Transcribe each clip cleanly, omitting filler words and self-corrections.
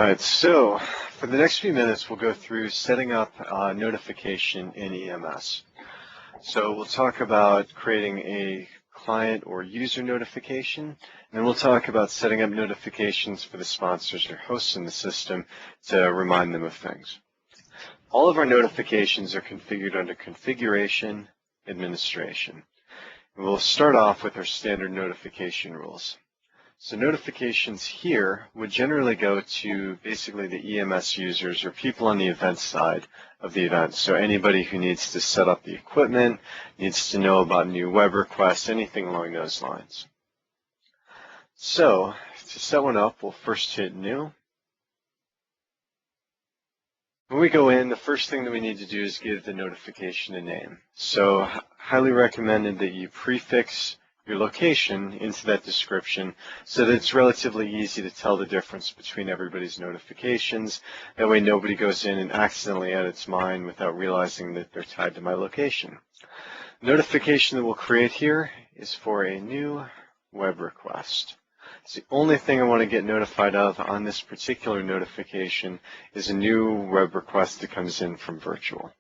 Alright, so for the next few minutes we'll go through setting up notification in EMS. So we'll talk about creating a client or user notification, and then we'll talk about setting up notifications for the sponsors or hosts in the system to remind them of things. All of our notifications are configured under Configuration, Administration. And we'll start off with our standard notification rules. So notifications here would generally go to basically the EMS users or people on the event side of the event. So anybody who needs to set up the equipment, needs to know about new web requests, anything along those lines. So to set one up, we'll first hit New. When we go in, the first thing that we need to do is give the notification a name. So highly recommended that you prefix your location into that description so that it's relatively easy to tell the difference between everybody's notifications. That way nobody goes in and accidentally edits mine without realizing that they're tied to my location. The notification that we'll create here is for a new web request. So the only thing I want to get notified of on this particular notification is a new web request that comes in from virtual.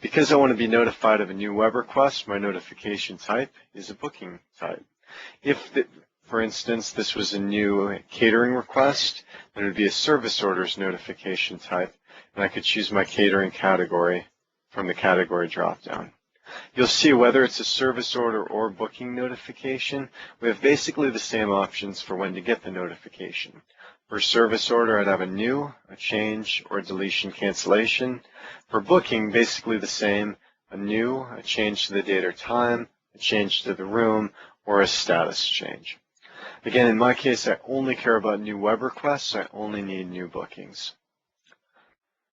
Because I want to be notified of a new web request, my notification type is a booking type. If, for instance, this was a new catering request, then it would be a service orders notification type, and I could choose my catering category from the category dropdown. You'll see whether it's a service order or booking notification, we have basically the same options for when to get the notification. For service order, I'd have a new, a change, or a deletion cancellation. For booking, basically the same, a new, a change to the date or time, a change to the room, or a status change. Again, in my case, I only care about new web requests, so I only need new bookings.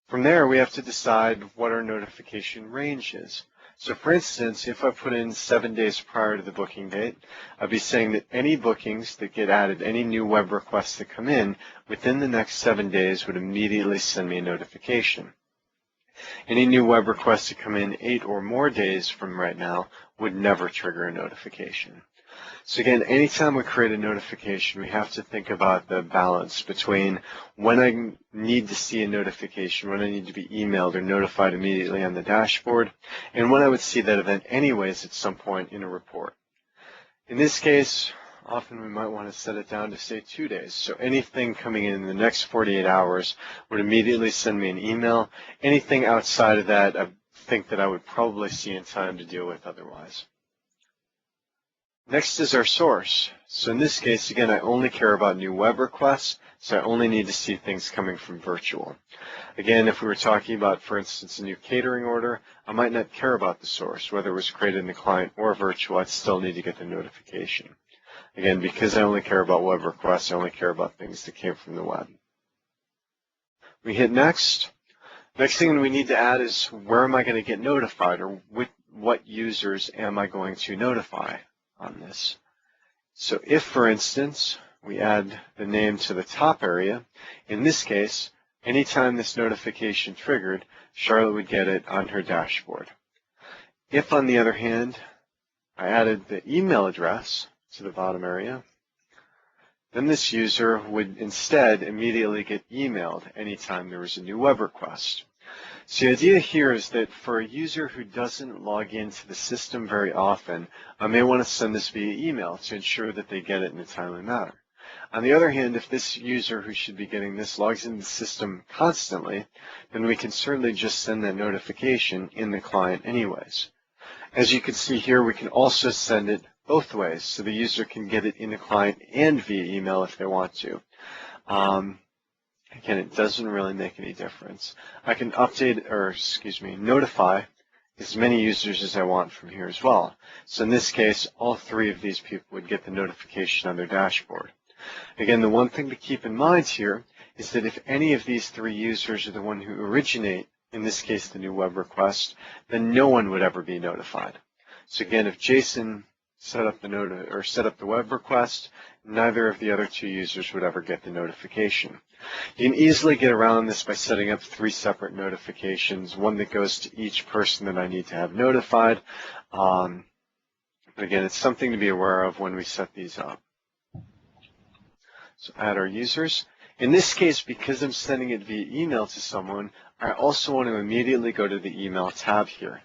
From there, we have to decide what our notification range is. So for instance, if I put in 7 days prior to the booking date, I'd be saying that any bookings that get added, any new web requests that come in within the next 7 days would immediately send me a notification. Any new web requests that come in 8 or more days from right now would never trigger a notification. So again, anytime we create a notification, we have to think about the balance between when I need to see a notification, when I need to be emailed or notified immediately on the dashboard, and when I would see that event anyways at some point in a report. In this case, often we might want to set it down to say 2 days. So anything coming in the next 48 hours would immediately send me an email. Anything outside of that, I think that I would probably see in time to deal with otherwise. Next is our source. So in this case, again, I only care about new web requests, so I only need to see things coming from virtual. Again, if we were talking about, for instance, a new catering order, I might not care about the source, whether it was created in the client or virtual, I'd still need to get the notification. Again, because I only care about web requests, I only care about things that came from the web. We hit next. Next thing we need to add is where am I going to get notified, or what users am I going to notify on this. So if, for instance, we add the name to the top area, in this case, anytime this notification triggered, Charlotte would get it on her dashboard. If, on the other hand, I added the email address to the bottom area, then this user would instead immediately get emailed anytime there was a new web request. So the idea here is that for a user who doesn't log into the system very often, I may want to send this via email to ensure that they get it in a timely manner. On the other hand, if this user who should be getting this logs into the system constantly, then we can certainly just send that notification in the client anyways. As you can see here, we can also send it both ways, so the user can get it in the client and via email if they want to. Again, it doesn't really make any difference. I can notify as many users as I want from here as well. So in this case, all 3 of these people would get the notification on their dashboard. Again, the one thing to keep in mind here is that if any of these 3 users are the one who originate, in this case the new web request, then no one would ever be notified. So again, if Jason set up the web request, neither of the other 2 users would ever get the notification. You can easily get around this by setting up 3 separate notifications, one that goes to each person that I need to have notified. But again, it's something to be aware of when we set these up. So add our users. In this case, because I'm sending it via email to someone, I also want to immediately go to the email tab here.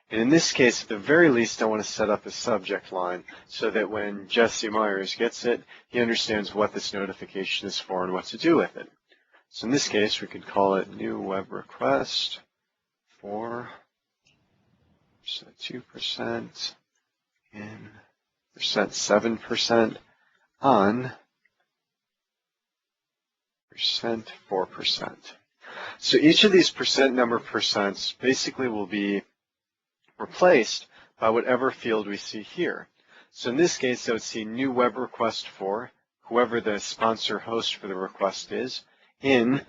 And in this case, at the very least, I want to set up a subject line so that when Jesse Myers gets it, he understands what this notification is for and what to do with it. So in this case, we could call it new web request for 2% in %7% on %4%. So each of these percent number percents basically will be replaced by whatever field we see here. So in this case, I would see new web request for whoever the sponsor host for the request is, in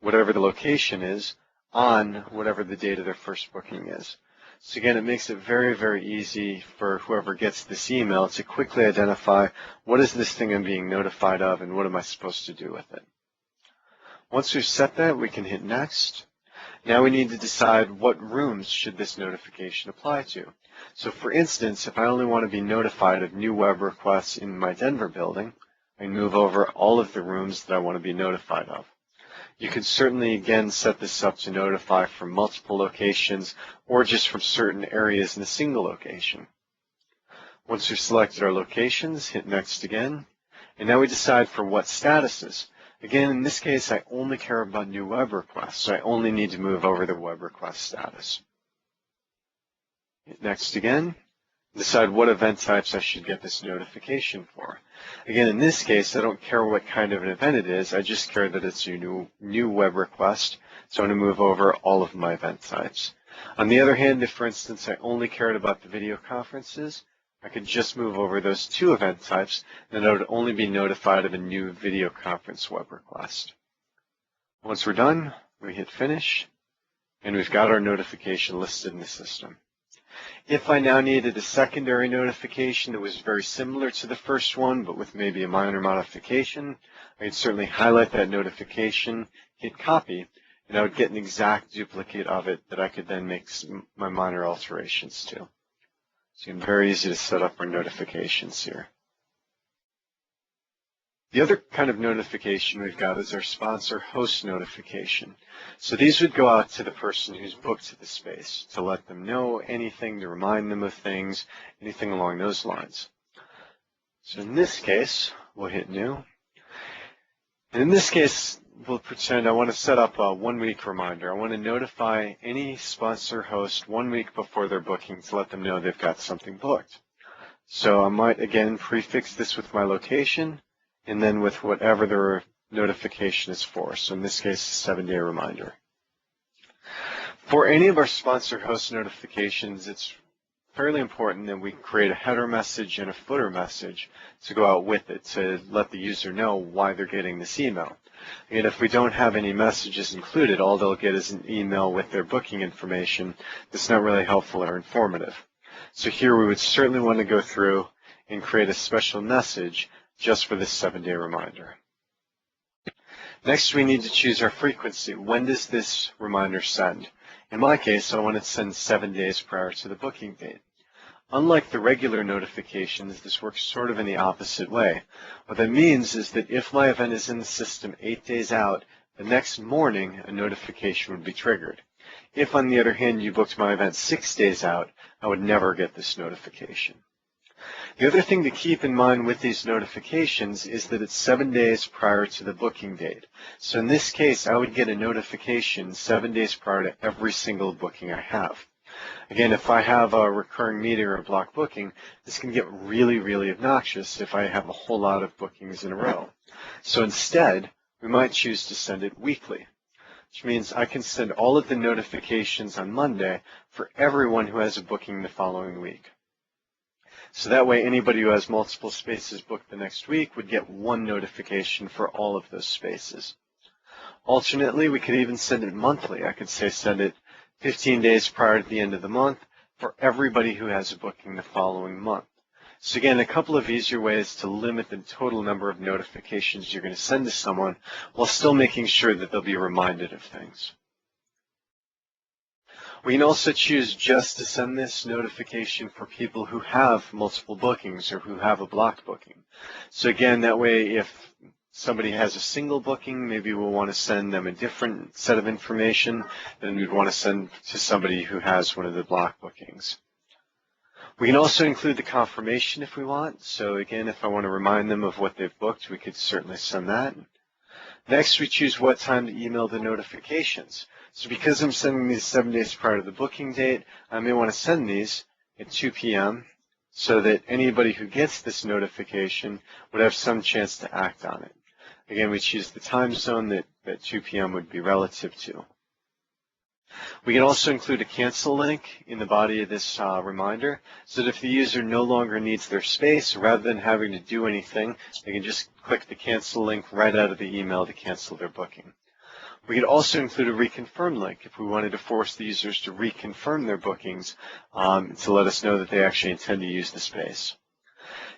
whatever the location is, on whatever the date of their first booking is. So again, it makes it very, very easy for whoever gets this email to quickly identify what is this thing I'm being notified of and what am I supposed to do with it. Once we've set that, we can hit next. Now we need to decide what rooms should this notification apply to. So for instance, if I only want to be notified of new web requests in my Denver building, I move over all of the rooms that I want to be notified of. You can certainly, again, set this up to notify from multiple locations or just from certain areas in a single location. Once we've selected our locations, hit next again. And now we decide for what statuses. Again, in this case, I only care about new web requests, so I only need to move over the web request status. Hit next again. Decide what event types I should get this notification for. Again, in this case, I don't care what kind of an event it is. I just care that it's a new web request, so I'm going to move over all of my event types. On the other hand, if, for instance, I only cared about the video conferences, I could just move over those 2 event types, and I would only be notified of a new video conference web request. Once we're done, we hit finish, and we've got our notification listed in the system. If I now needed a secondary notification that was very similar to the first one, but with maybe a minor modification, I could certainly highlight that notification, hit copy, and I would get an exact duplicate of it that I could then make my minor alterations to. So it's very easy to set up our notifications here. The other kind of notification we've got is our sponsor host notification. So these would go out to the person who's booked the space to let them know anything, to remind them of things, anything along those lines. So in this case, we'll hit new. And in this case, we'll pretend I want to set up a 1-week reminder. I want to notify any sponsor host 1 week before their booking to let them know they've got something booked. So I might, again, prefix this with my location and then with whatever their notification is for. So in this case, a 7-day reminder. For any of our sponsor host notifications, it's fairly important that we create a header message and a footer message to go out with it to let the user know why they're getting this email. And if we don't have any messages included, all they'll get is an email with their booking information that's not really helpful or informative. So here we would certainly want to go through and create a special message just for this 7-day reminder. Next, we need to choose our frequency. When does this reminder send? In my case, I want it to send 7 days prior to the booking date. Unlike the regular notifications, this works sort of in the opposite way. What that means is that if my event is in the system 8 days out, the next morning a notification would be triggered. If, on the other hand, you booked my event 6 days out, I would never get this notification. The other thing to keep in mind with these notifications is that it's 7 days prior to the booking date. So in this case, I would get a notification 7 days prior to every single booking I have. Again, if I have a recurring meeting or a block booking, this can get really, really obnoxious if I have a whole lot of bookings in a row. So instead, we might choose to send it weekly, which means I can send all of the notifications on Monday for everyone who has a booking the following week. So that way, anybody who has multiple spaces booked the next week would get one notification for all of those spaces. Alternately, we could even send it monthly. I could say send it 15 days prior to the end of the month for everybody who has a booking the following month. So again, a couple of easier ways to limit the total number of notifications you're going to send to someone while still making sure that they'll be reminded of things. We can also choose just to send this notification for people who have multiple bookings or who have a block booking. So again, that way if somebody has a single booking, maybe we'll want to send them a different set of information than we'd want to send to somebody who has one of the block bookings. We can also include the confirmation if we want. So again, if I want to remind them of what they've booked, we could certainly send that. Next, we choose what time to email the notifications. So because I'm sending these 7 days prior to the booking date, I may want to send these at 2 p.m. so that anybody who gets this notification would have some chance to act on it. Again, we choose the time zone that 2 p.m. would be relative to. We can also include a cancel link in the body of this reminder so that if the user no longer needs their space, rather than having to do anything, they can just click the cancel link right out of the email to cancel their booking. We could also include a reconfirm link if we wanted to force the users to reconfirm their bookings to let us know that they actually intend to use the space.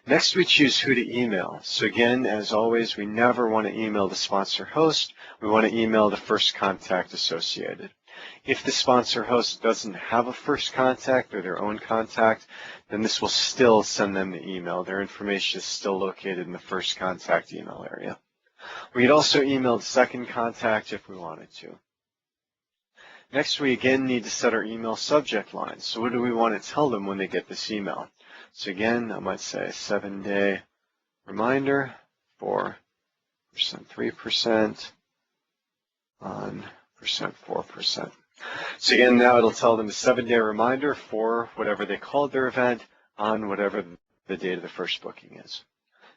Next, we choose who to email. So again, as always, we never want to email the sponsor host. We want to email the first contact associated. If the sponsor host doesn't have a first contact or their own contact, then this will still send them the email. Their information is still located in the first contact email area. We could also email the second contact if we wanted to. Next, we again need to set our email subject line. So what do we want to tell them when they get this email? So again, I might say 7-day reminder for 3% on 4%. So again, now it'll tell them a 7-day reminder for whatever they called their event on whatever the date of the first booking is.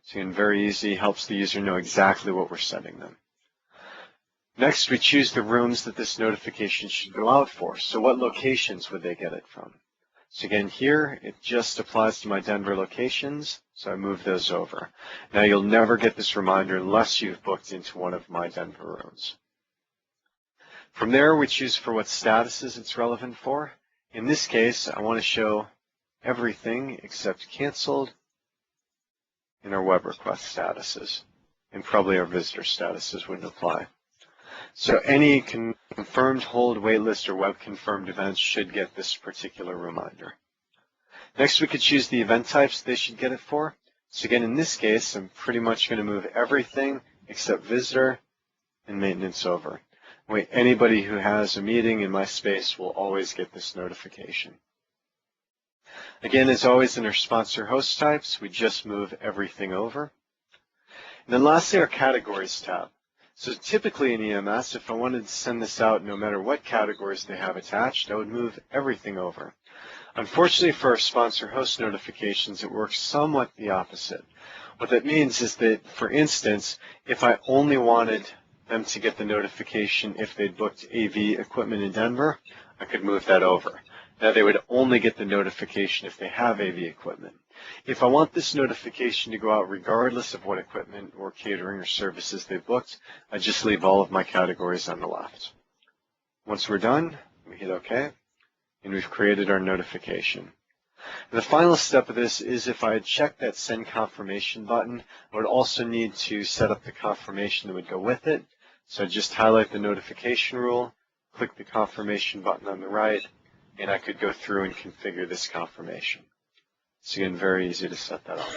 So again, very easy, helps the user know exactly what we're sending them. Next, we choose the rooms that this notification should go out for. So what locations would they get it from? So again, here, it just applies to my Denver locations, so I move those over. Now you'll never get this reminder unless you've booked into one of my Denver rooms. From there, we choose for what statuses it's relevant for. In this case, I want to show everything except canceled in our web request statuses, and probably our visitor statuses wouldn't apply. So any confirmed, hold, waitlist, or web confirmed events should get this particular reminder. Next, we could choose the event types they should get it for. So again, in this case, I'm pretty much going to move everything except visitor and maintenance over. Anybody who has a meeting in my space will always get this notification. Again, as always in our sponsor host types, we just move everything over. And then lastly, our categories tab. So typically in EMS, if I wanted to send this out no matter what categories they have attached, I would move everything over. Unfortunately for our sponsor host notifications, it works somewhat the opposite. What that means is that, for instance, if I only wanted them to get the notification if they'd booked AV equipment in Denver, I could move that over. Now they would only get the notification if they have AV equipment. If I want this notification to go out regardless of what equipment or catering or services they booked, I just leave all of my categories on the left. Once we're done, we hit OK, and we've created our notification. And the final step of this is if I had checked that send confirmation button, I would also need to set up the confirmation that would go with it. So I'd just highlight the notification rule, click the confirmation button on the right, and I could go through and configure this confirmation. So again, very easy to set that up.